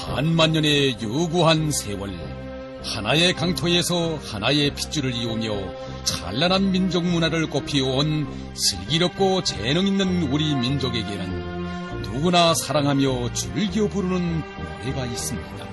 반만년의 유구한 세월, 하나의 강토에서 하나의 핏줄을 이루며 찬란한 민족 문화를 꽃피워온 슬기롭고 재능 있는 우리 민족에게는 누구나 사랑하며 즐겨 부르는 노래가 있습니다.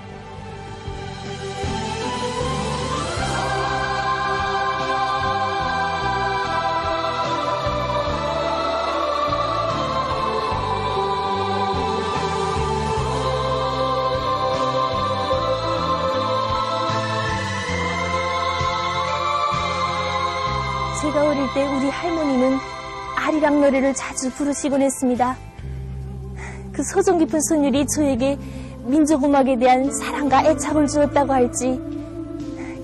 제가 어릴 때 우리 할머니는 아리랑 노래를 자주 부르시곤 했습니다. 그 소정 깊은 선율이 저에게 민족음악에 대한 사랑과 애착을 주었다고 할지,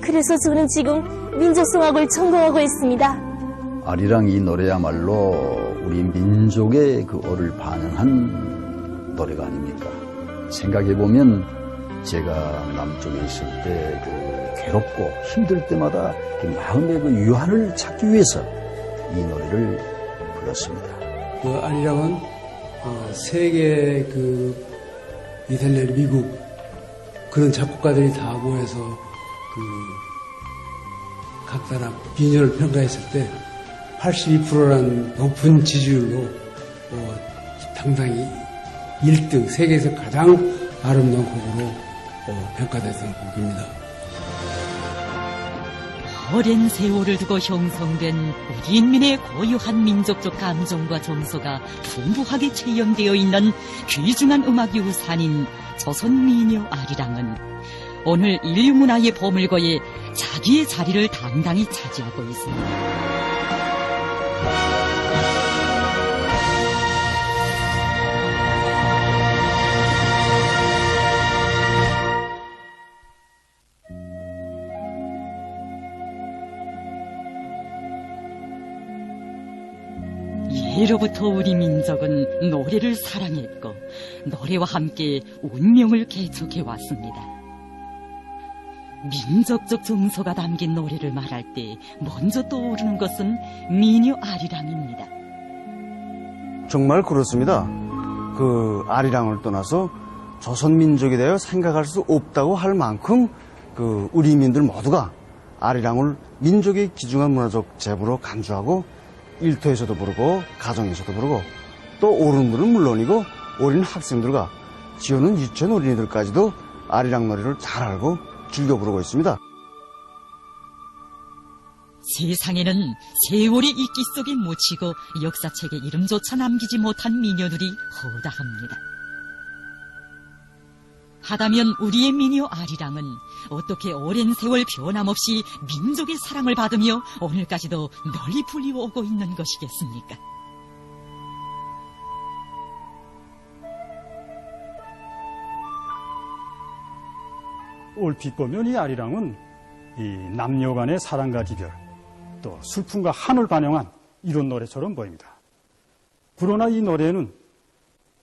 그래서 저는 지금 민족성악을 전공하고 있습니다. 아리랑 이 노래야말로 우리 민족의 그 얼을 반영한 노래가 아닙니까? 생각해보면 제가 남쪽에 있을 때 괴롭고 힘들 때마다 마음의 그 유한을 찾기 위해서 이 노래를 불렀습니다. 그 아리랑은 세계 이탈리아, 미국 그런 작곡가들이 다 모여서 각 나라 민요를 평가했을 때 82%라는 높은 지지율로 당당히 1등, 세계에서 가장 아름다운 곡으로 평가됐던 곡입니다. 오랜 세월을 두고 형성된 우리 인민의 고유한 민족적 감정과 정서가 풍부하게 체험되어 있는 귀중한 음악 유산인 조선 민요 아리랑은 오늘 인류 문화의 보물고에 자기의 자리를 당당히 차지하고 있습니다. 예로부터 우리 민족은 노래를 사랑했고 노래와 함께 운명을 개척해 왔습니다. 민족적 정서가 담긴 노래를 말할 때 먼저 떠오르는 것은 민요 아리랑입니다. 정말 그렇습니다. 그 아리랑을 떠나서 조선민족에 대하여 생각할 수 없다고 할 만큼 우리 민들 모두가 아리랑을 민족의 귀중한 문화적 재부로 간주하고 일터에서도 부르고 가정에서도 부르고 또 어른들은 물론이고 어린 학생들과 지어는 유치원 어린이들까지도 아리랑 노래를 잘 알고 즐겨 부르고 있습니다. 세상에는 세월의 이끼 속에 묻히고 역사책에 이름조차 남기지 못한 민요들이 허다합니다. 하다면 우리의 민요 아리랑은 어떻게 오랜 세월 변함없이 민족의 사랑을 받으며 오늘까지도 널리 불리워오고 있는 것이겠습니까? 얼핏 보면 이 아리랑은 이 남녀 간의 사랑과 이별, 또 슬픔과 한을 반영한 이런 노래처럼 보입니다. 그러나 이 노래는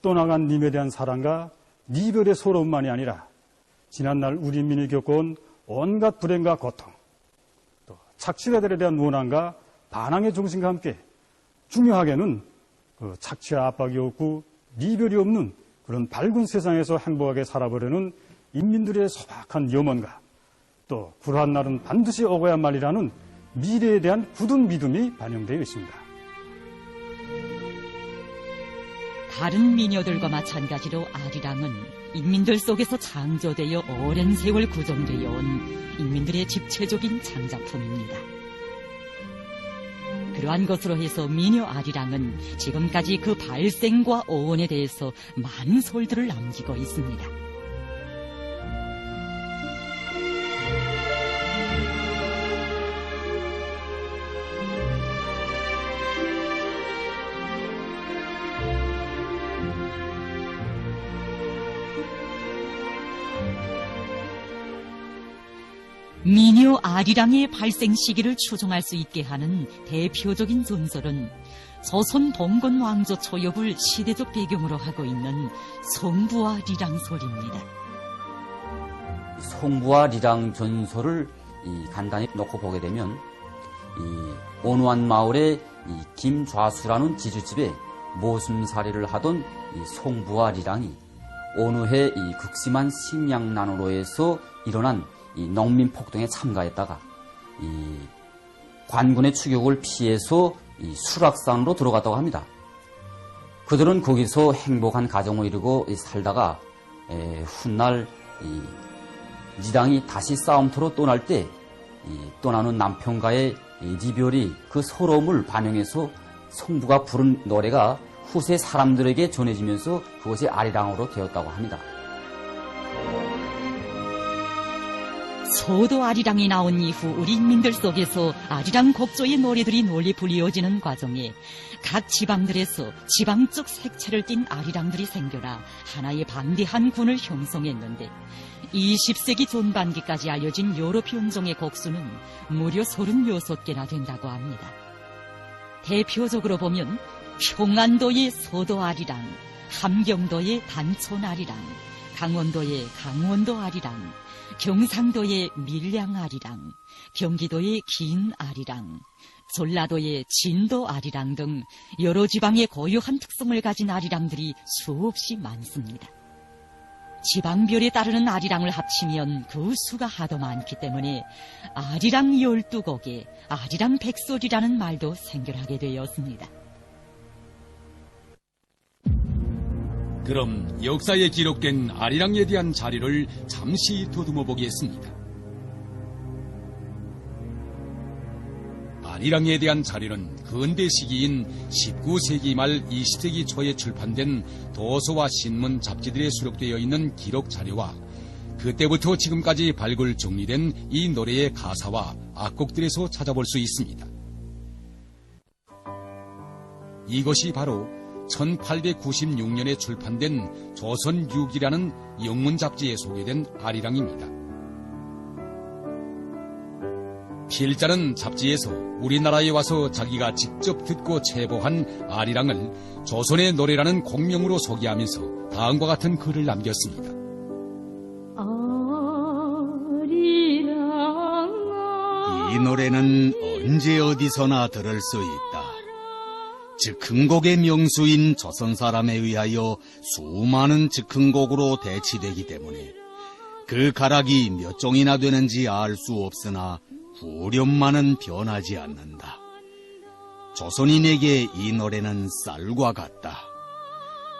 떠나간 님에 대한 사랑과 이별의 서러움만이 아니라 지난날 우리 민이 겪어온 온갖 불행과 고통, 또 착취자들에 대한 원한과 반항의 정신과 함께 중요하게는 착취와 압박이 없고 이별이 없는 그런 밝은 세상에서 행복하게 살아보려는 인민들의 소박한 염원과 또 그러한 날은 반드시 오고야말이라는 미래에 대한 굳은 믿음이 반영되어 있습니다. 다른 민요들과 마찬가지로 아리랑은 인민들 속에서 창조되어 오랜 세월 구존되어 온 인민들의 집체적인 창작품입니다. 그러한 것으로 해서 민요 아리랑은 지금까지 그 발생과 오원에 대해서 많은 설들을 남기고 있습니다. 민요 아리랑의 발생 시기를 추정할 수 있게 하는 대표적인 전설은 조선 봉건 왕조 초엽을 시대적 배경으로 하고 있는 송부와 리랑설입니다. 송부와 리랑 전설을 간단히 놓고 보게 되면 온화한 마을의 김좌수라는 지주집에 모순살이를 하던 송부와 리랑이 어느 해 이 극심한 식량난으로 해서 일어난 이 농민 폭동에 참가했다가 이 관군의 추격을 피해서 이 수락산으로 들어갔다고 합니다. 그들은 거기서 행복한 가정을 이루고 살다가 훗날 이 이당이 다시 싸움터로 떠날 때 떠나는 남편과의 이별이 그 서러움을 반영해서 성부가 부른 노래가 후세 사람들에게 전해지면서 그것이 아리랑으로 되었다고 합니다. 소도 아리랑이 나온 이후 우리 인민들 속에서 아리랑 곡조의 노래들이 널리 불리워지는 과정에 각 지방들에서 지방적 색채를 띤 아리랑들이 생겨나 하나의 방대한 군을 형성했는데 20세기 전반기까지 알려진 여러 변종의 곡수는 무려 36개나 된다고 합니다. 대표적으로 보면 평안도의 소도 아리랑, 함경도의 단촌 아리랑, 강원도의 강원도 아리랑, 경상도의 밀양 아리랑, 경기도의 긴 아리랑, 전라도의 진도 아리랑 등 여러 지방의 고유한 특성을 가진 아리랑들이 수없이 많습니다. 지방별에 따르는 아리랑을 합치면 그 수가 하도 많기 때문에 아리랑 12곡에 아리랑 백설이라는 말도 생겨나게 되었습니다. 그럼 역사에 기록된 아리랑에 대한 자료를 잠시 더듬어 보겠습니다. 아리랑에 대한 자료는 근대 시기인 19세기 말 20세기 초에 출판된 도서와 신문, 잡지들에 수록되어 있는 기록 자료와 그때부터 지금까지 발굴 정리된 이 노래의 가사와 악곡들에서 찾아볼 수 있습니다. 이것이 바로 1896년에 출판된 조선육이라는 영문 잡지에 소개된 아리랑입니다. 필자는 잡지에서 우리나라에 와서 자기가 직접 듣고 제보한 아리랑을 조선의 노래라는 공명으로 소개하면서 다음과 같은 글을 남겼습니다. 이 노래는 언제 어디서나 들을 수 있다. 즉흥곡의 명수인 조선 사람에 의하여 수많은 즉흥곡으로 대치되기 때문에 그 가락이 몇 종이나 되는지 알 수 없으나 후렴만은 변하지 않는다. 조선인에게 이 노래는 쌀과 같다.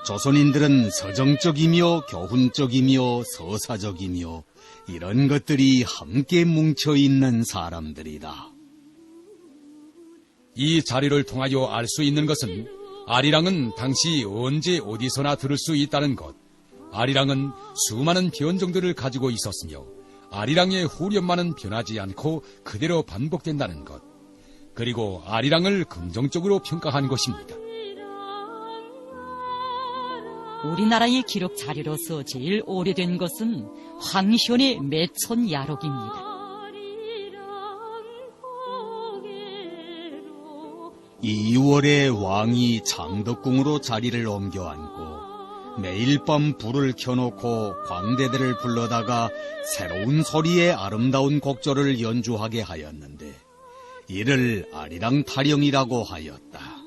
조선인들은 서정적이며 교훈적이며 서사적이며 이런 것들이 함께 뭉쳐있는 사람들이다. 이 자료를 통하여 알 수 있는 것은 아리랑은 당시 언제 어디서나 들을 수 있다는 것, 아리랑은 수많은 변종들을 가지고 있었으며 아리랑의 후렴만은 변하지 않고 그대로 반복된다는 것, 그리고 아리랑을 긍정적으로 평가한 것입니다. 우리나라의 기록 자료로서 제일 오래된 것은 황현의 매촌야록입니다. 2월에 왕이 창덕궁으로 자리를 옮겨 앉고 매일 밤 불을 켜놓고 광대들을 불러다가 새로운 소리의 아름다운 곡조를 연주하게 하였는데 이를 아리랑 타령이라고 하였다.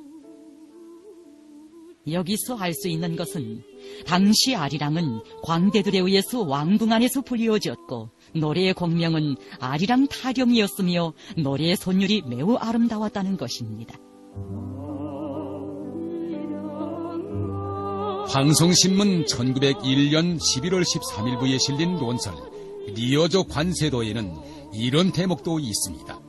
여기서 알 수 있는 것은 당시 아리랑은 광대들에 의해서 왕궁 안에서 불리워졌고 노래의 공명은 아리랑 타령이었으며 노래의 선율이 매우 아름다웠다는 것입니다. 황성신문 1901년 11월 13일부에 실린 논설 리어조 관세도에는 이런 대목도 있습니다.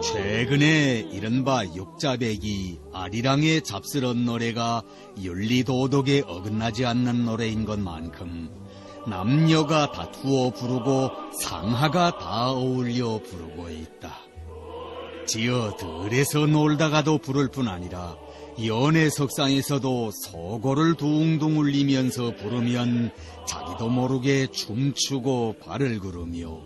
최근에 이른바 육자백이 아리랑의 잡스런 노래가 윤리도덕에 어긋나지 않는 노래인 것만큼 남녀가 다투어 부르고 상하가 다 어울려 부르고 있다. 지어 들에서 놀다가도 부를 뿐 아니라 연애석상에서도 소고를 둥둥 울리면서 부르면 자기도 모르게 춤추고 발을 구르며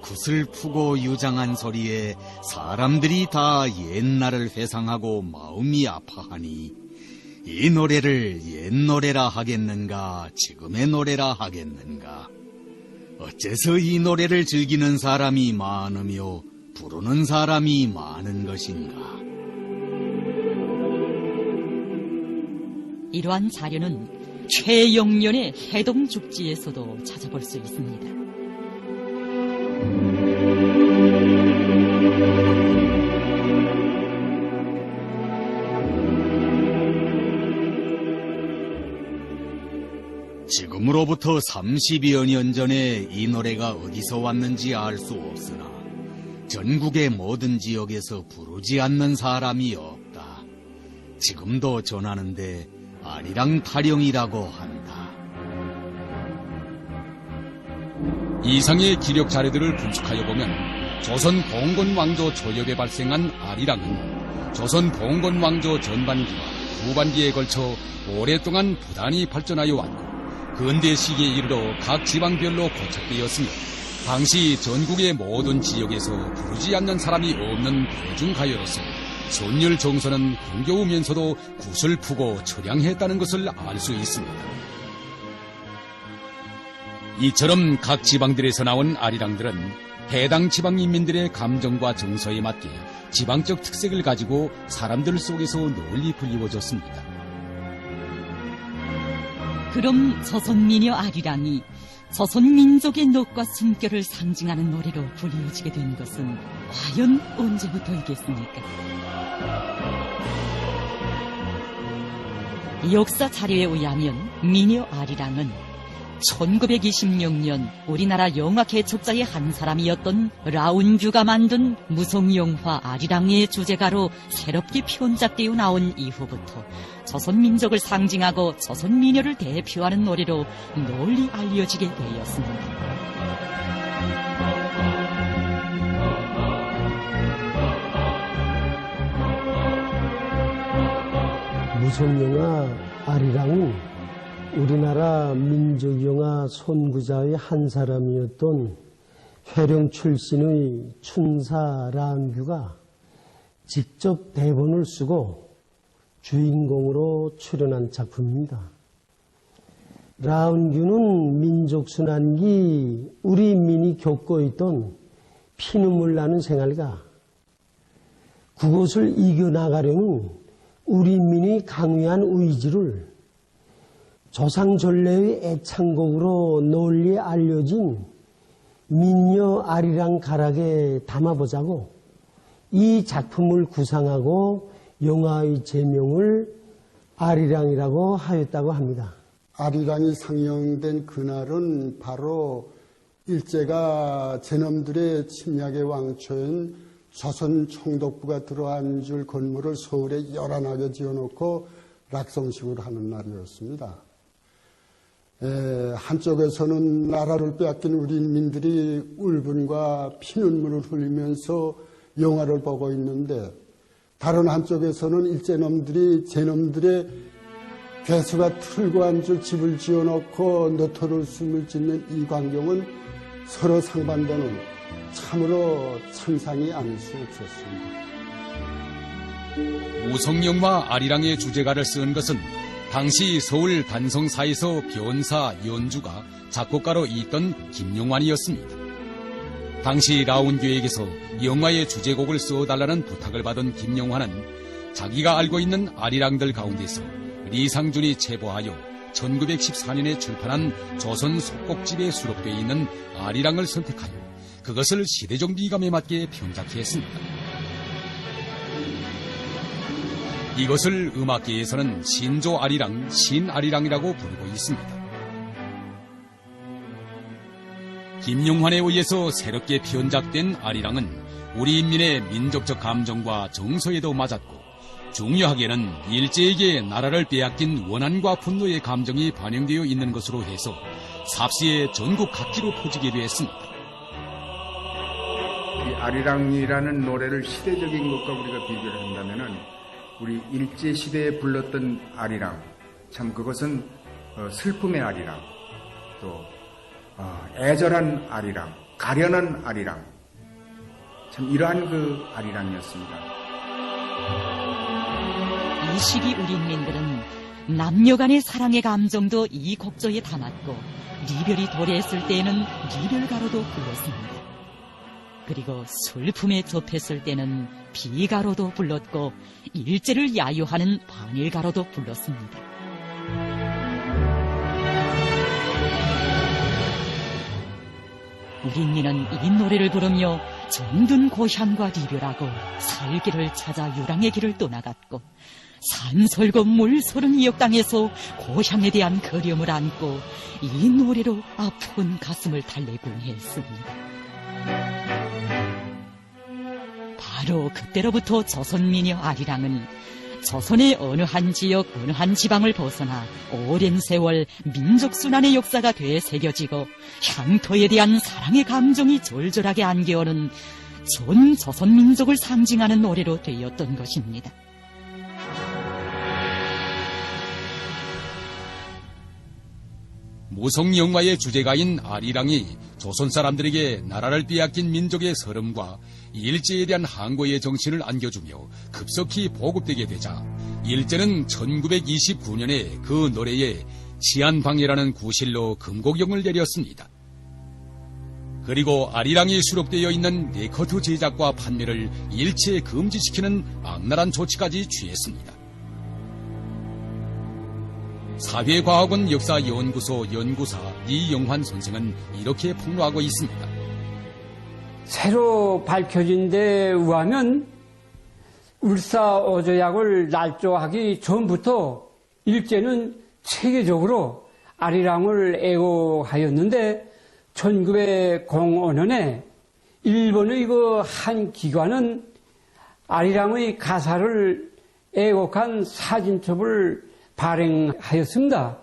굿을 푸고 유장한 소리에 사람들이 다 옛날을 회상하고 마음이 아파하니 이 노래를 옛 노래라 하겠는가 지금의 노래라 하겠는가. 어째서 이 노래를 즐기는 사람이 많으며 부르는 사람이 많은 것인가. 이러한 자료는 최영련의 해동죽지에서도 찾아볼 수 있습니다. 지금으로부터 30여 년 전에 이 노래가 어디서 왔는지 알 수 없으나 전국의 모든 지역에서 부르지 않는 사람이 없다. 지금도 전하는데 아리랑 타령이라고 한다. 이상의 기력 자료들을 분석하여 보면 조선 봉건 왕조 초엽에 발생한 아리랑은 조선 봉건 왕조 전반기와 후반기에 걸쳐 오랫동안 부단히 발전하여 왔고 근대 시기에 이르러 각 지방별로 고착되었으며 당시 전국의 모든 지역에서 부르지 않는 사람이 없는 대중가요로서 선율 정서는 흥겨우면서도 구슬프고 처량했다는 것을 알 수 있습니다. 이처럼 각 지방들에서 나온 아리랑들은 해당 지방 인민들의 감정과 정서에 맞게 지방적 특색을 가지고 사람들 속에서 널리 불리워졌습니다. 그럼 조선민요 아리랑이 조선민족의 녹과 숨결을 상징하는 노래로 불리워지게 된 것은 과연 언제부터이겠습니까? 역사 자료에 의하면 민요 아리랑은 1926년 우리나라 영화 개척자의 한 사람이었던 라운규가 만든 무성영화 아리랑의 주제가로 새롭게 편작되어 나온 이후부터 조선민족을 상징하고 조선민요를 대표하는 노래로 널리 알려지게 되었습니다. 무성영화 아리랑은 우리나라 민족영화 선구자의 한 사람이었던 회령 출신의 춘사 라운규가 직접 대본을 쓰고 주인공으로 출연한 작품입니다. 라운규는 민족순환기 우리 인민이 겪고 있던 피눈물 나는 생활과 그것을 이겨나가려는 우리 인민의 강위한 의지를 조상전래의 애창곡으로 널리 알려진 민요 아리랑 가락에 담아보자고 이 작품을 구상하고 영화의 제명을 아리랑이라고 하였다고 합니다. 아리랑이 상영된 그날은 바로 일제가 제놈들의 침략의 왕초인 조선 총독부가 들어앉을 건물을 서울에 열안하게 지어놓고 락성식을 하는 날이었습니다. 한쪽에서는 나라를 빼앗긴 우리 인민들이 울분과 피눈물을 흘리면서 영화를 보고 있는데 다른 한쪽에서는 일제놈들이 제놈들의 괴수가 틀고 앉을 집을 지어놓고 너토를 숨을 짓는 이 광경은 서로 상반되는 참으로 상상이 아닐 수 없었습니다. 무성영화 아리랑의 주제가를 쓴 것은 당시 서울 단성사에서 변사 연주가 작곡가로 있던 김용환이었습니다. 당시 라운규에게서 영화의 주제곡을 써달라는 부탁을 받은 김용환은 자기가 알고 있는 아리랑들 가운데서 리상준이 체보하여 1914년에 출판한 조선 속곡집에 수록되어 있는 아리랑을 선택하여 그것을 시대적 미감에 맞게 편작했습니다. 이것을 음악계에서는 신조 아리랑, 신아리랑이라고 부르고 있습니다. 김용환에 의해서 새롭게 편작된 아리랑은 우리 인민의 민족적 감정과 정서에도 맞았고 중요하게는 일제에게 나라를 빼앗긴 원한과 분노의 감정이 반영되어 있는 것으로 해서 삽시에 전국 각지로 퍼지게 되었습니다. 이 아리랑이라는 노래를 시대적인 것과 우리가 비교를 한다면은 우리 일제 시대에 불렀던 아리랑, 참 그것은 슬픔의 아리랑, 또 애절한 아리랑, 가련한 아리랑, 참 이러한 그 아리랑이었습니다. 이 시기 우리 인민들은 남녀 간의 사랑의 감정도 이 곡조에 담았고 리별이 도래했을 때에는 리별가로도 불렀습니다. 그리고 슬픔에 접했을 때는 비가로도 불렀고 일제를 야유하는 반일가로도 불렀습니다. 우린니는 이 노래를 부르며 정든 고향과 리별하고 살 길을 찾아 유랑의 길을 떠나갔고 산설고 물소른 이역 땅에서 고향에 대한 그리움을 안고 이 노래로 아픈 가슴을 달래곤 했습니다. 바로 그때로부터 조선미녀 아리랑은 조선의 어느 한 지역, 어느 한 지방을 벗어나 오랜 세월 민족순환의 역사가 되새겨지고 향토에 대한 사랑의 감정이 절절하게 안겨오는 전 조선민족을 상징하는 노래로 되었던 것입니다. 모성 영화의 주제가인 아리랑이 조선 사람들에게 나라를 빼앗긴 민족의 서름과 일제에 대한 항고의 정신을 안겨주며 급속히 보급되게 되자 일제는 1929년에 그 노래에 치안방해라는 구실로 금곡령을 내렸습니다. 그리고 아리랑이 수록되어 있는 레코드 제작과 판매를 일체 금지시키는 악랄한 조치까지 취했습니다. 사회과학원 역사연구소 연구사 이영환 선생은 이렇게 폭로하고 있습니다. 새로 밝혀진 데 의하면 울사어조약을 날조하기 전부터 일제는 체계적으로 아리랑을 애호하였는데 1905년에 일본의 그 한 기관은 아리랑의 가사를 애곡한 사진첩을 발행하였습니다.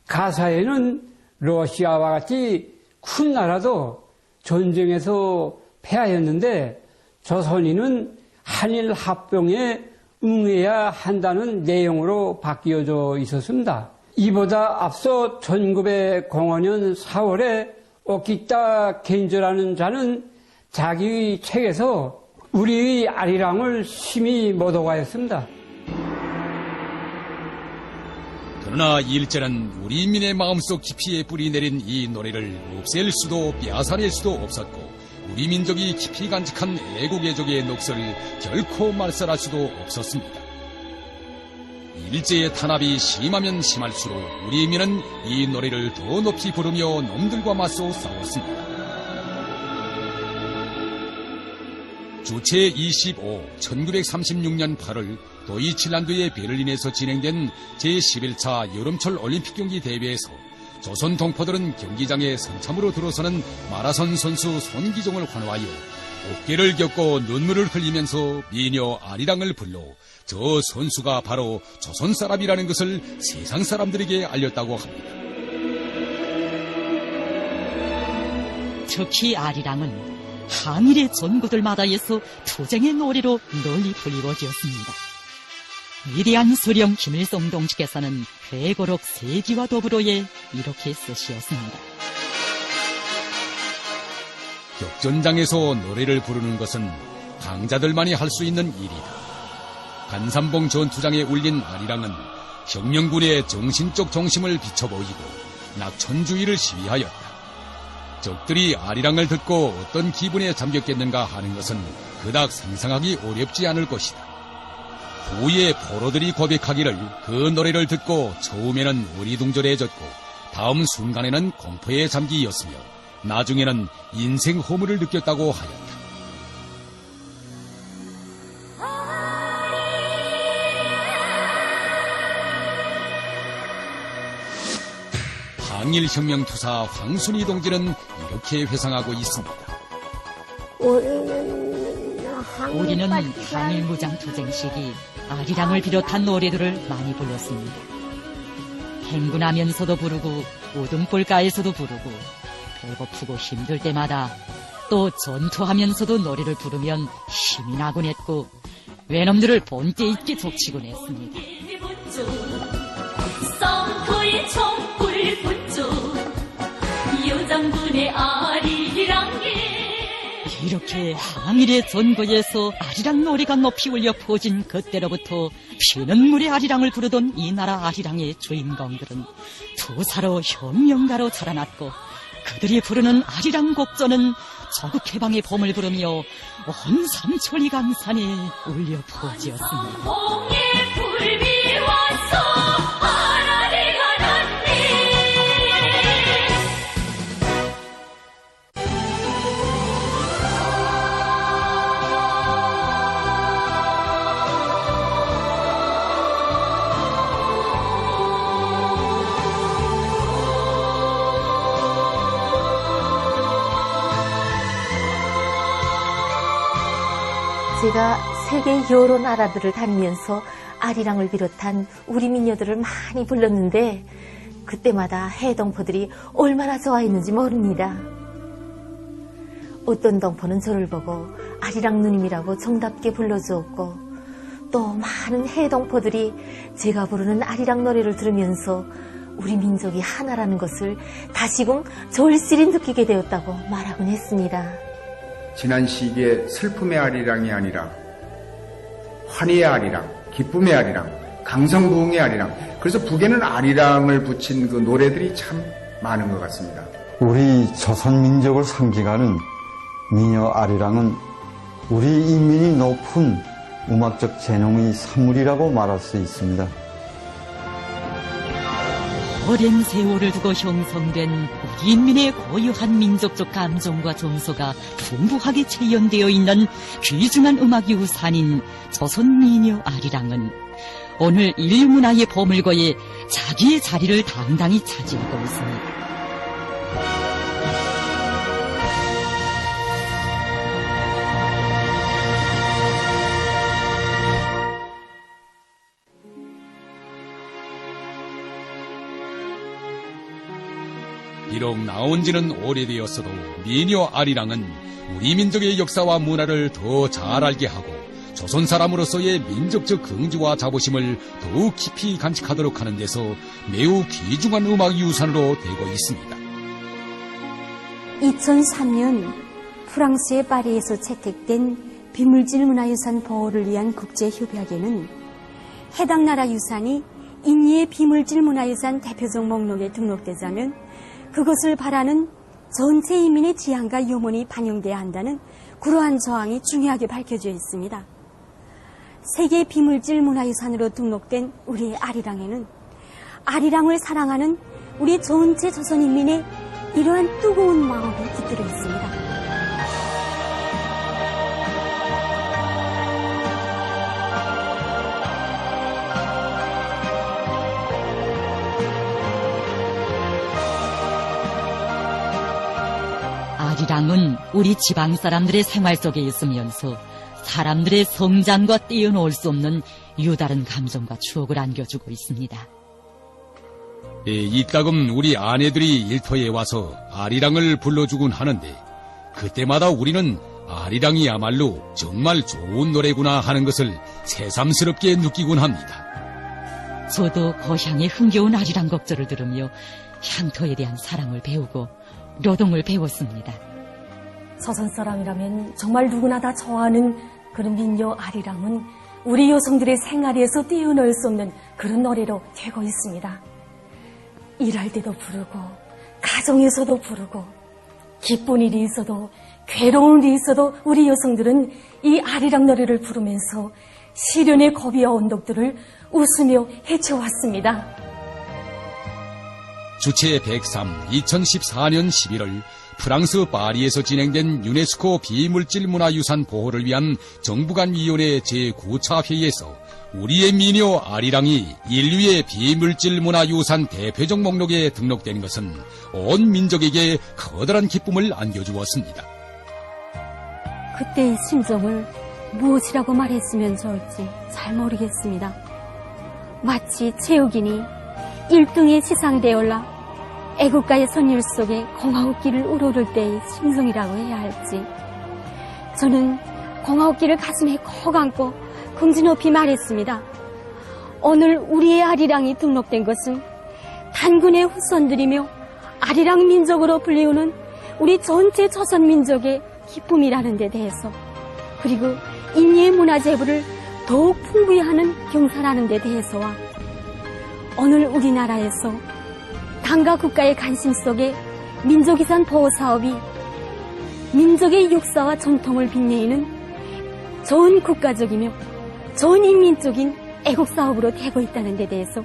가사에는 러시아와 같이 큰 나라도 전쟁에서 패하였는데 조선인은 한일 합병에 응해야 한다는 내용으로 바뀌어져 있었습니다. 이보다 앞서 1905년 4월에 오키타 겐조라는 자는 자기의 책에서 우리의 아리랑을 심히 모독하였습니다. 그러나 일제는 우리 인민의 마음속 깊이에 뿌리 내린 이 노래를 없앨 수도 빼앗아낼 수도 없었고 우리 민족이 깊이 간직한 애국애족의 녹슬을 결코 말살할 수도 없었습니다. 일제의 탄압이 심하면 심할수록 우리 인민은 이 노래를 더 높이 부르며 놈들과 맞서 싸웠습니다. 주체 25, 1936년 8월 도이칠란드의 베를린에서 진행된 제11차 여름철 올림픽 경기 대회에서 조선 동포들은 경기장에 선참으로 들어서는 마라손 선수 손기종을 환호하여 어깨를 겹고 눈물을 흘리면서 미녀 아리랑을 불러 저 선수가 바로 조선 사람이라는 것을 세상 사람들에게 알렸다고 합니다. 특히 아리랑은 항일의 전구들마다에서 투쟁의 노래로 널리 불리워지었습니다. 위대한 수령 김일성 동지께서는 회고록 세기와 더불어에 이렇게 쓰시었습니다. 격전장에서 노래를 부르는 것은 강자들만이 할 수 있는 일이다. 간삼봉 전투장에 울린 아리랑은 혁명군의 정신적 중심을 비춰보이고 낙천주의를 시위하였다. 적들이 아리랑을 듣고 어떤 기분에 잠겼겠는가 하는 것은 그닥 상상하기 어렵지 않을 것이다. 후에 포로들이 고백하기를 그 노래를 듣고 처음에는 어리둥절해졌고 다음 순간에는 공포에 잠기었으며 나중에는 인생 허물을 느꼈다고 하였다. 항일혁명투사 황순이 동지는 이렇게 회상하고 있습니다. 우리는 항일무장투쟁 시기 아리랑을 비롯한 노래들을 많이 불렀습니다. 행군하면서도 부르고 우등불가에서도 부르고 배고프고 힘들 때마다 또 전투하면서도 노래를 부르면 힘이 나곤 했고 외놈들을 본때 있게 족치곤 했습니다. 썸터의 총불 붙죠 여장군의 아리랑에 이렇게 항일의 전거에서 아리랑 노래가 높이 울려 퍼진 그때로부터 피는 물의 아리랑을 부르던 이 나라 아리랑의 주인공들은 투사로 혁명가로 자라났고 그들이 부르는 아리랑 곡전은 조국해방의 봄을 부르며 온 삼천리 강산에 울려 퍼지었습니다. 제가 세계 여러 나라들을 다니면서 아리랑을 비롯한 우리 민요들을 많이 불렀는데 그때마다 해동포들이 얼마나 좋아했는지 모릅니다. 어떤 동포는 저를 보고 아리랑 누님이라고 정답게 불러주었고 또 많은 해동포들이 제가 부르는 아리랑 노래를 들으면서 우리 민족이 하나라는 것을 다시금 절실히 느끼게 되었다고 말하곤 했습니다. 지난 시기에 슬픔의 아리랑이 아니라 환희의 아리랑, 기쁨의 아리랑, 강성부흥의 아리랑. 그래서 북에는 아리랑을 붙인 그 노래들이 참 많은 것 같습니다. 우리 조선 민족을 상징하는 민요 아리랑은 우리 인민이 높은 음악적 재능의 산물이라고 말할 수 있습니다. 오랜 세월을 두고 형성된 우리 인민의 고유한 민족적 감정과 정서가 풍부하게 체현되어 있는 귀중한 음악 유산인 조선 민요 아리랑은 오늘 인류 문화의 보물고에 자기의 자리를 당당히 차지하고 있습니다. 비록 나온 지는 오래되었어도 민요 아리랑은 우리 민족의 역사와 문화를 더 잘 알게 하고 조선 사람으로서의 민족적 긍지와 자부심을 더욱 깊이 간직하도록 하는 데서 매우 귀중한 음악 유산으로 되고 있습니다. 2003년 프랑스의 파리에서 채택된 비물질 문화유산 보호를 위한 국제협약에는 해당 나라 유산이 인류의 비물질 문화유산 대표적 목록에 등록되자면 그것을 바라는 전체 인민의 지향과 염원이 반영돼야 한다는 그러한 조항이 중요하게 밝혀져 있습니다. 세계 비물질 문화유산으로 등록된 우리의 아리랑에는 아리랑을 사랑하는 우리 전체 조선인민의 이러한 뜨거운 마음이 깃들어 있습니다. 아리랑은 우리 지방 사람들의 생활 속에 있으면서 사람들의 성장과 떼어놓을 수 없는 유다른 감정과 추억을 안겨주고 있습니다. 이따금 우리 아내들이 일터에 와서 아리랑을 불러주곤 하는데 그때마다 우리는 아리랑이야말로 정말 좋은 노래구나 하는 것을 새삼스럽게 느끼곤 합니다. 저도 고향의 흥겨운 아리랑 곡절을 들으며 향토에 대한 사랑을 배우고 노동을 배웠습니다. 조선 사람이라면 정말 누구나 다 좋아하는 그런 민요 아리랑은 우리 여성들의 생활에서 떼어놓을 수 없는 그런 노래로 되고 있습니다. 일할 때도 부르고 가정에서도 부르고 기쁜 일이 있어도 괴로운 일이 있어도 우리 여성들은 이 아리랑 노래를 부르면서 시련의 고비와 언덕들을 웃으며 헤쳐왔습니다. 주체 103 2014년 11월 프랑스 파리에서 진행된 유네스코 비물질문화유산 보호를 위한 정부간위원회 제9차 회의에서 우리의 민요 아리랑이 인류의 비물질문화유산 대표적 목록에 등록된 것은 온 민족에게 커다란 기쁨을 안겨주었습니다. 그때의 심정을 무엇이라고 말했으면 좋을지 잘 모르겠습니다. 마치 체육인이 1등에 시상되어 올라 애국가의 선율 속에 공화국기를 우러를 때의 심정이라고 해야 할지, 저는 공화국기를 가슴에 콕 안고 긍지 높이 말했습니다. 오늘 우리의 아리랑이 등록된 것은 단군의 후손들이며 아리랑 민족으로 불리우는 우리 전체 조선 민족의 기쁨이라는 데 대해서, 그리고 인류의 문화재부를 더욱 풍부히 하는 경사라는 데 대해서와 오늘 우리나라에서 당과 국가의 관심 속에 민족유산 보호 사업이 민족의 역사와 전통을 빛내는 전 국가적이며 전 인민적인 애국 사업으로 되고 있다는 데 대해서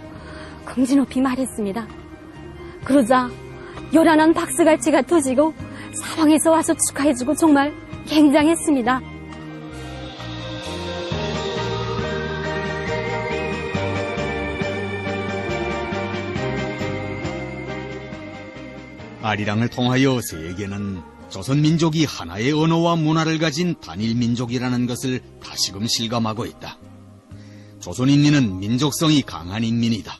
긍지 높이 말했습니다. 그러자 요란한 박수갈채가 터지고 사방에서 와서 축하해주고 정말 굉장했습니다. 아리랑을 통하여 세계는 조선민족이 하나의 언어와 문화를 가진 단일민족이라는 것을 다시금 실감하고 있다. 조선인민은 민족성이 강한 인민이다.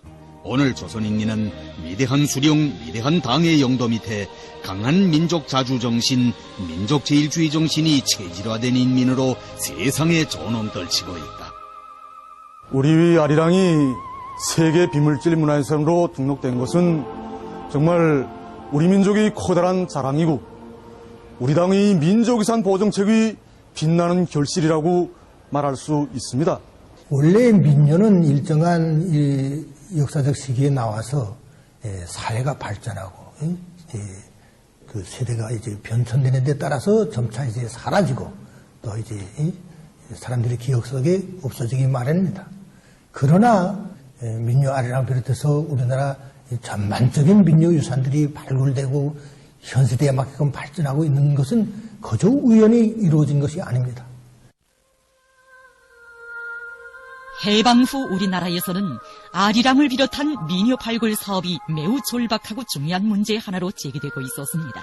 오늘 조선인민은 위대한 수령, 위대한 당의 영도 밑에 강한 민족 자주정신, 민족 제일주의 정신이 체질화된 인민으로 세상에 존엄 떨치고 있다. 우리 아리랑이 세계 비물질 문화유산으로 등록된 것은 정말 우리 민족의 커다란 자랑이고 우리 당의 민족유산 보정책의 빛나는 결실이라고 말할 수 있습니다. 원래 민요는 일정한 이 역사적 시기에 나와서 사회가 발전하고 그 세대가 이제 변천되는 데 따라서 점차 이제 사라지고 또 이제 사람들의 기억 속에 없어지기 마련입니다. 그러나 민요 아리랑 비롯해서 우리나라 전반적인 민요 유산들이 발굴되고 현 시대에 맞게끔 발전하고 있는 것은 그저 우연히 이루어진 것이 아닙니다. 해방 후 우리나라에서는 아리랑을 비롯한 민요 발굴 사업이 매우 절박하고 중요한 문제의 하나로 제기되고 있었습니다.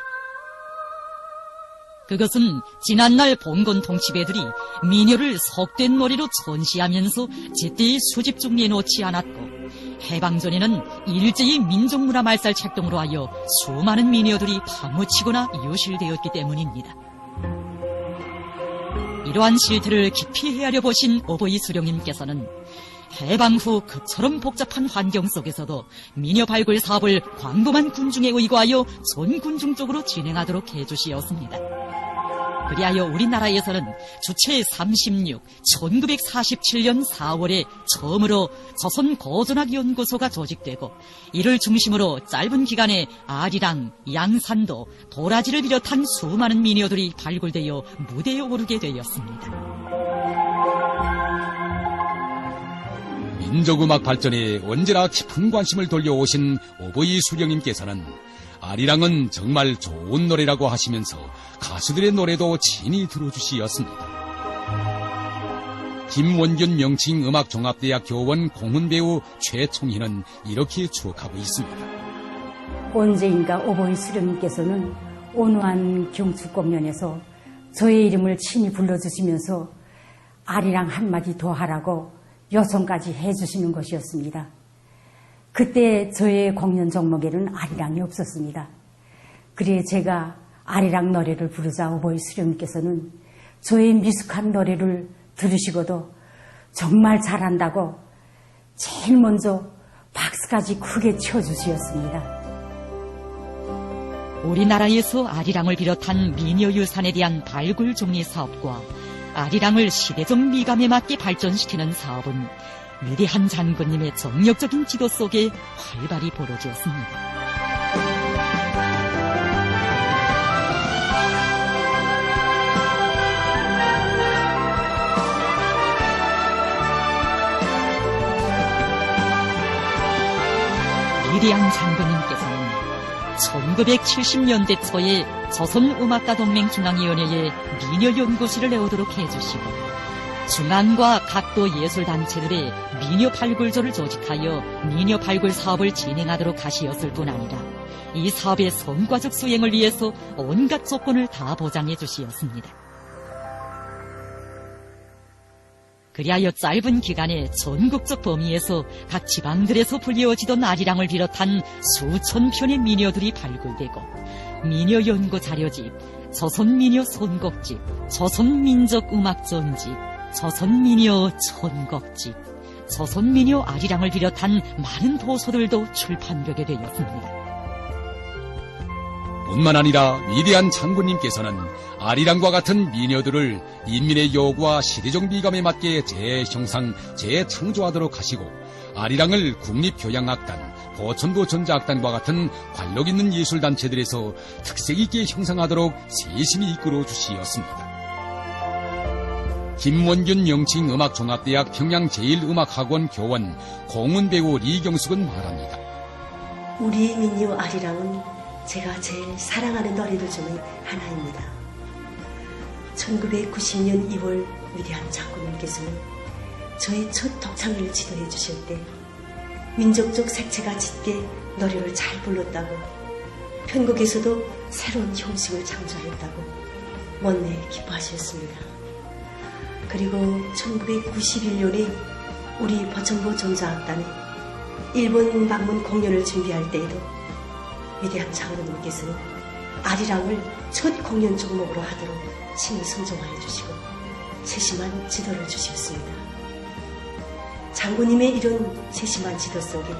그것은 지난날 봉건 통치배들이 민요를 속된 노래로 전시하면서 제때의 수집 중리에 놓지 않았고 해방 전에는 일제히 민족문화 말살 책동으로 하여 수많은 민요들이 파묻히거나 유실되었기 때문입니다. 이러한 실태를 깊이 헤아려 보신 오보이 수령님께서는 해방 후 그처럼 복잡한 환경 속에서도 민요 발굴 사업을 광범한 군중에 의거하여 전 군중 쪽으로 진행하도록 해주시었습니다. 그리하여 우리나라에서는 주체 36, 1947년 4월에 처음으로 조선 고전학 연구소가 조직되고 이를 중심으로 짧은 기간에 아리랑, 양산도, 도라지를 비롯한 수많은 민요들이 발굴되어 무대에 오르게 되었습니다. 민족음악 발전에 언제나 깊은 관심을 돌려오신 오보이 수령님께서는 아리랑은 정말 좋은 노래라고 하시면서 가수들의 노래도 친히 들어주시었습니다. 김원균 명칭음악종합대학 교원 공훈배우 최총희는 이렇게 추억하고 있습니다. 언제인가 오보이 수령님께서는 온화한 경축 공연에서 저의 이름을 친히 불러주시면서 아리랑 한마디 더 하라고 요청까지 해주시는 것이었습니다. 그때 저의 공연 종목에는 아리랑이 없었습니다. 그래 제가 아리랑 노래를 부르자 오보이 수령님께서는 저의 미숙한 노래를 들으시고도 정말 잘한다고 제일 먼저 박수까지 크게 쳐주시었습니다. 우리나라에서 아리랑을 비롯한 민요 유산에 대한 발굴 정리 사업과 아리랑을 시대적 미감에 맞게 발전시키는 사업은 위대한 장군님의 정력적인 지도 속에 활발히 벌어졌습니다. 위대한 장군님께서는 1970년대 초에 조선음악가동맹 중앙위원회에 민요연구실을 내오도록 해주시고 중앙과 각도 예술단체들의 민요 발굴조를 조직하여 민요 발굴 사업을 진행하도록 하시었을 뿐 아니라 이 사업의 성과적 수행을 위해서 온갖 조건을 다 보장해 주시었습니다. 그리하여 짧은 기간에 전국적 범위에서 각 지방들에서 불리워지던 아리랑을 비롯한 수천 편의 민요들이 발굴되고 민요 연구 자료집, 조선민요 선곡집, 조선민족음악전집, 조선민요 천곡집, 조선민요 아리랑을 비롯한 많은 도서들도 출판되게 되었습니다. 뿐만 아니라 위대한 장군님께서는 아리랑과 같은 민요들을 인민의 요구와 시대적 미감에 맞게 재형상, 재창조하도록 하시고 아리랑을 국립교향악단, 보천도 전자악단과 같은 관록 있는 예술단체들에서 특색 있게 형성하도록 세심히 이끌어 주시었습니다. 김원균 명칭음악종합대학 평양제일음악학원 교원 공훈배우 리경숙은 말합니다. 우리 민요 아리랑은 제가 제일 사랑하는 노래들 중의 하나입니다. 1990년 2월 위대한 장군님께서는 저의 첫 독창을 지도해 주실 때 민족적 색채가 짙게 노래를 잘 불렀다고 편국에서도 새로운 형식을 창조했다고 먼내 기뻐하셨습니다. 그리고 1991년에 우리 버천보 전자악단이 일본 방문 공연을 준비할 때에도 위대한 장로님께서는 아리랑을 첫 공연 종목으로 하도록 친히 선정하여 주시고 세심한 지도를 주셨습니다. 장로님의 이런 세심한 지도 속에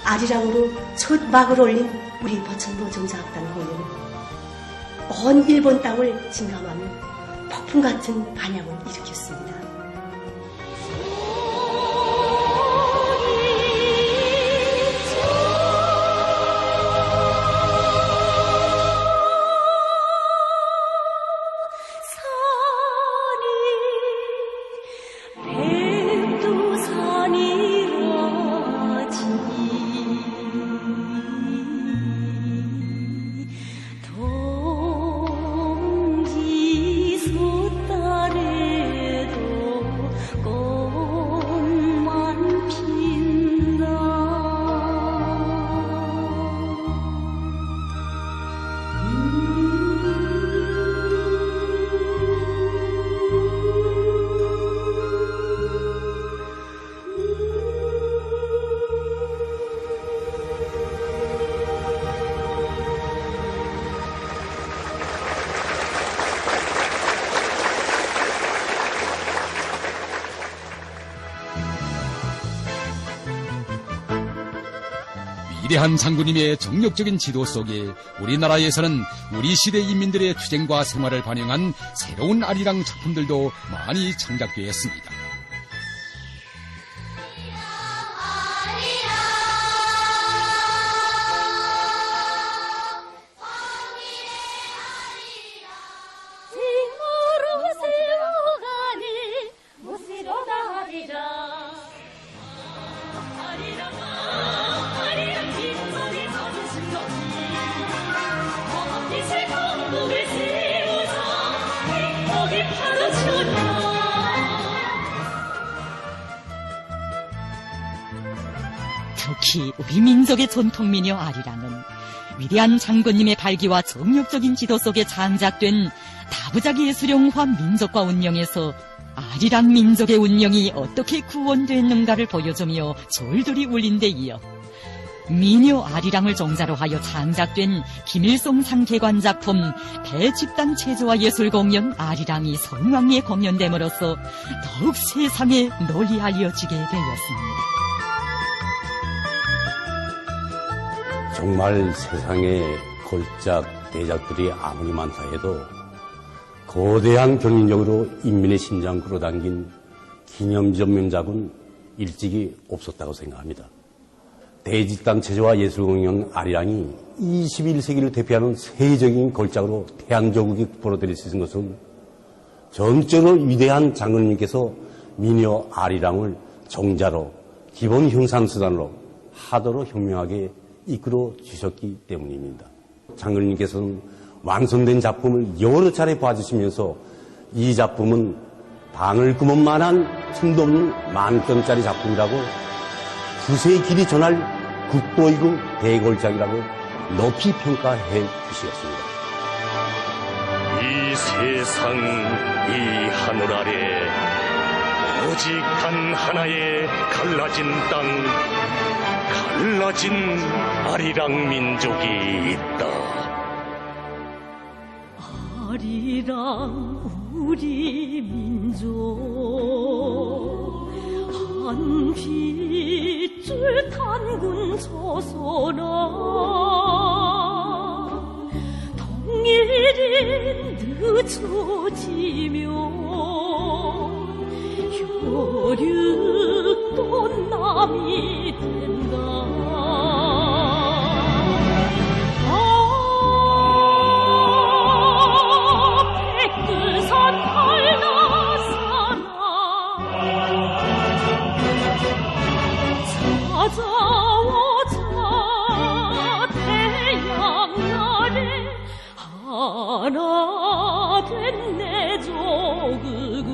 아리랑으로 첫 막을 올린 우리 버천보 전자악단 공연은 온 일본 땅을 진감하며 폭풍 같은 반향을 일으켰습니다. 위대한 장군님의 정력적인 지도 속에 우리나라에서는 우리 시대 인민들의 투쟁과 생활을 반영한 새로운 아리랑 작품들도 많이 창작되었습니다. 특히 우리 민족의 전통민요 아리랑은 위대한 장군님의 발기와 정력적인 지도 속에 창작된 다부작 예술영화 민족과 운영에서 아리랑 민족의 운영이 어떻게 구원됐는가를 보여주며 절들이 울린 데 이어 미녀 아리랑을 종자로 하여 창작된 김일성 상계관 작품 대집단 체조와 예술공연 아리랑이 성황리에 공연됨으로써 더욱 세상에 널리 알려지게 되었습니다. 정말 세상에 걸작 대작들이 아무리 많다 해도 거대한 경륜력으로 인민의 심장 끌어당긴 기념적 명작은 일찍이 없었다고 생각합니다. 대집단 체조와 예술공연 아리랑이 21세기를 대표하는 세계적인 걸작으로 태양조국이 벌어들일 수 있는 것은 전적으로 위대한 장군님께서 미녀 아리랑을 종자로 기본 형상수단으로 하도로 현명하게 이끌어 주셨기 때문입니다. 장군님께서는 완성된 작품을 여러 차례 봐주시면서 이 작품은 방을 구멍 만한 틈도 없는 10,000점짜리 작품이라고 두세 길이 전할 국보이고 대걸작이라고 높이 평가해 주시었습니다. 이 세상 이 하늘 아래 오직 단 하나의 갈라진 땅, 갈라진 아리랑 민족이 있다. 아리랑 우리 민족 한 핏줄 단군 조선아 동일이 늦어지며 혈육도 남이 된다. 백두산 한라산아 찾아오자 태양날에 하나 된 내 조국은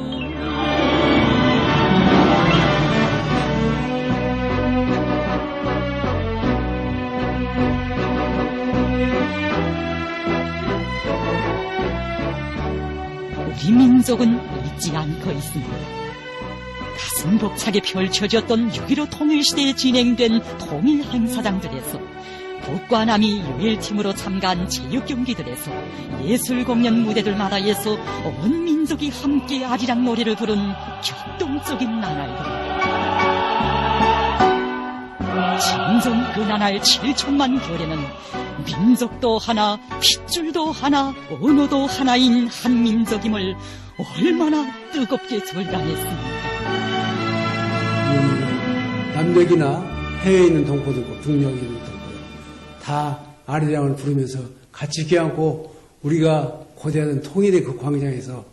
우리 민족은 잊지 않고 있습니다. 가슴 벅차게 펼쳐졌던 6.15 통일시대에 진행된 통일 행사장들에서 북과 남이 유일팀으로 참가한 체육경기들에서 예술공연 무대들마다에서 온 민족이 함께 아리랑 노래를 부른 격동적인 나날들. 진정 그 나날 7천만 결에는 민족도 하나, 핏줄도 하나, 언어도 하나인 한 민족임을 얼마나 뜨겁게 절감했습니까? 남녘이나 해외에 있는 동포들과 북녘에 있는 동포들 다 아리랑을 부르면서 같이 껴안고 우리가 고대하던 통일의 그 광장에서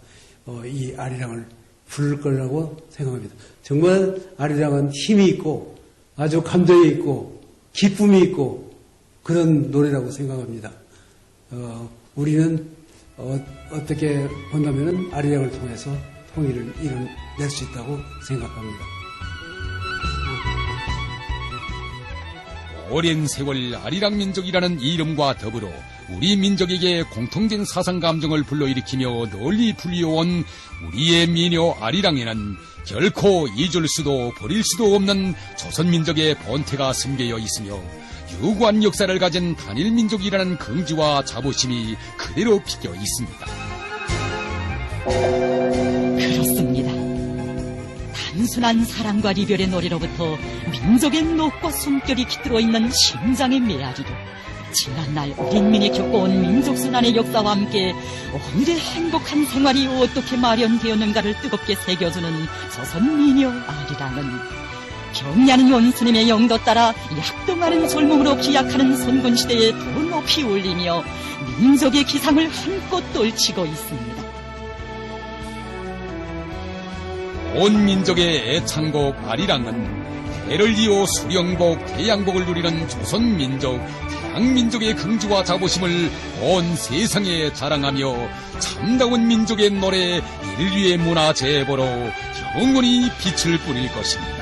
이 아리랑을 부를 거라고 생각합니다. 정말 아리랑은 힘이 있고 아주 감동이 있고 기쁨이 있고 그런 노래라고 생각합니다. 우리는 어떻게 본다면 아리랑을 통해서 통일을 이뤄낼 수 있다고 생각합니다. 오랜 세월 아리랑 민족이라는 이름과 더불어 우리 민족에게 공통된 사상 감정을 불러일으키며 널리 불려온 우리의 민요 아리랑에는 결코 잊을 수도 버릴 수도 없는 조선민족의 본태가 숨겨져 있으며 유구한 역사를 가진 단일민족이라는 긍지와 자부심이 그대로 피겨 있습니다. 그렇습니다. 단순한 사랑과 이별의 노래로부터 민족의 녹과 숨결이 깃들어 있는 심장의 메아리로 지난날 우리 인민이 겪어온 민족순환의 역사와 함께 오늘의 행복한 생활이 어떻게 마련되었는가를 뜨겁게 새겨주는 조선 민요 아리랑은 경리하는 원스님의 영도 따라 약동하는 졸몸으로 기약하는 선군시대에 더 높이 올리며 민족의 기상을 한껏 떨치고 있습니다. 온 민족의 애창곡 아리랑은 대를 이어 수령복, 태양복을 누리는 조선민족, 대한민족의 긍지와 자부심을 온 세상에 자랑하며 참다운 민족의 노래 인류의 문화 제보로 영원히 빛을 뿌릴 것입니다.